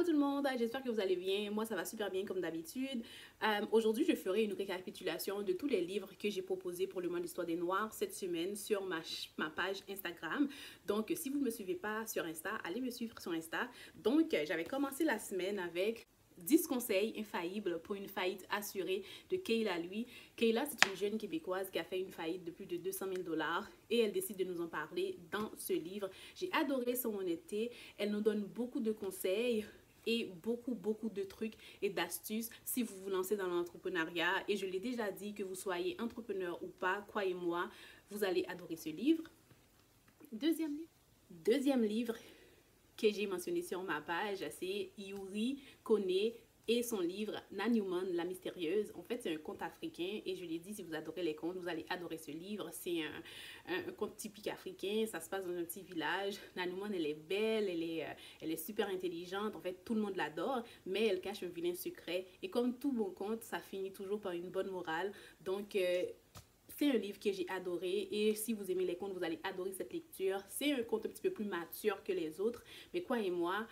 tout le monde, j'espère que vous allez bien. Moi, ça va super bien comme d'habitude. Aujourd'hui, je ferai une récapitulation de tous les livres que j'ai proposés pour le mois d'Histoire des Noirs cette semaine sur ma page Instagram. Donc, si vous ne me suivez pas sur Insta, allez me suivre sur Insta. Donc, j'avais commencé la semaine avec 10 conseils infaillibles pour une faillite assurée de Kayla Lui. Kayla, c'est une jeune Québécoise qui a fait une faillite de plus de 200 000 $ et elle décide de nous en parler dans ce livre. J'ai adoré son honnêteté. Elle nous donne beaucoup de conseils et beaucoup de trucs et d'astuces si vous vous lancez dans l'entrepreneuriat. Et je l'ai déjà dit, que vous soyez entrepreneur ou pas, croyez-moi, vous allez adorer ce livre. Deuxième livre que j'ai mentionné sur ma page, c'est Yuri Kone et son livre Nanyuman, la mystérieuse. En fait, c'est un conte africain et je l'ai dit, si vous adorez les contes, vous allez adorer ce livre. C'est un conte typique africain, ça se passe dans un petit village. Nanyuman, elle est belle, elle est super intelligente, en fait, tout le monde l'adore, mais elle cache un vilain secret. Et comme tout bon conte, ça finit toujours par une bonne morale. Donc, c'est un livre que j'ai adoré et si vous aimez les contes, vous allez adorer cette lecture. C'est un conte un petit peu plus mature que les autres, mais croyez-moi,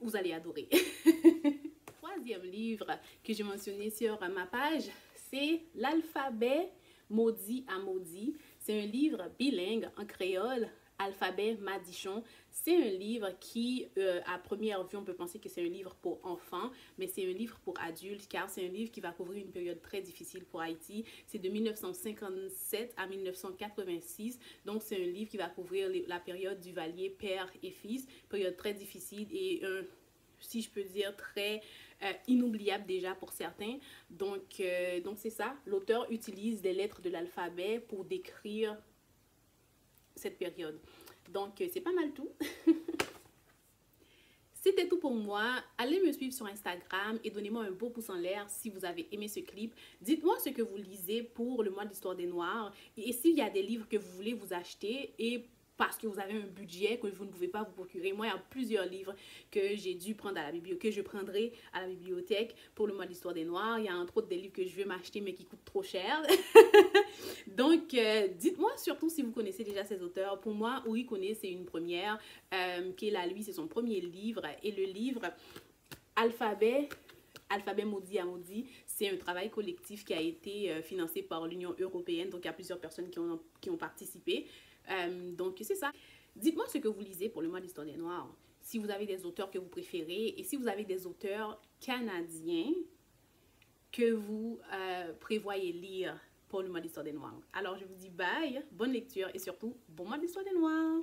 vous allez adorer. Troisième livre que j'ai mentionné sur ma page, c'est L'alphabet maudit à maudit. C'est un livre bilingue en créole, alphabet madichon. C'est un livre qui, à première vue, on peut penser que c'est un livre pour enfants, mais c'est un livre pour adultes, car c'est un livre qui va couvrir une période très difficile pour Haïti. C'est de 1957 à 1986, donc c'est un livre qui va couvrir la période du Valier père et fils, période très difficile et si je peux dire, très inoubliable déjà pour certains. Donc c'est ça, l'auteur utilise des lettres de l'alphabet pour décrire cette période. Donc, c'est pas mal tout. C'était tout pour moi. Allez me suivre sur Instagram et donnez-moi un beau pouce en l'air si vous avez aimé ce clip. Dites-moi ce que vous lisez pour le mois d'Histoire des Noirs et s'il y a des livres que vous voulez vous acheter et parce que vous avez un budget que vous ne pouvez pas vous procurer. Moi, il y a plusieurs livres que j'ai dû prendre à la bibliothèque, que je prendrai à la bibliothèque pour le mois d'Histoire des Noirs. Il y a entre autres des livres que je veux m'acheter mais qui coûtent trop cher. Donc, dites-moi surtout si vous connaissez déjà ces auteurs. Pour moi, Yuri Kone, c'est une première. Kayla Lui, c'est son premier livre. Et le livre Alphabet maudit à maudit, c'est un travail collectif qui a été financé par l'Union européenne. Donc, il y a plusieurs personnes qui ont participé. Donc, c'est ça. Dites-moi ce que vous lisez pour le mois d'Histoire des Noirs. Si vous avez des auteurs que vous préférez et si vous avez des auteurs canadiens que vous prévoyez lire pour le mois d'Histoire des Noirs. Alors, je vous dis bye, bonne lecture et surtout, bon mois d'Histoire des Noirs.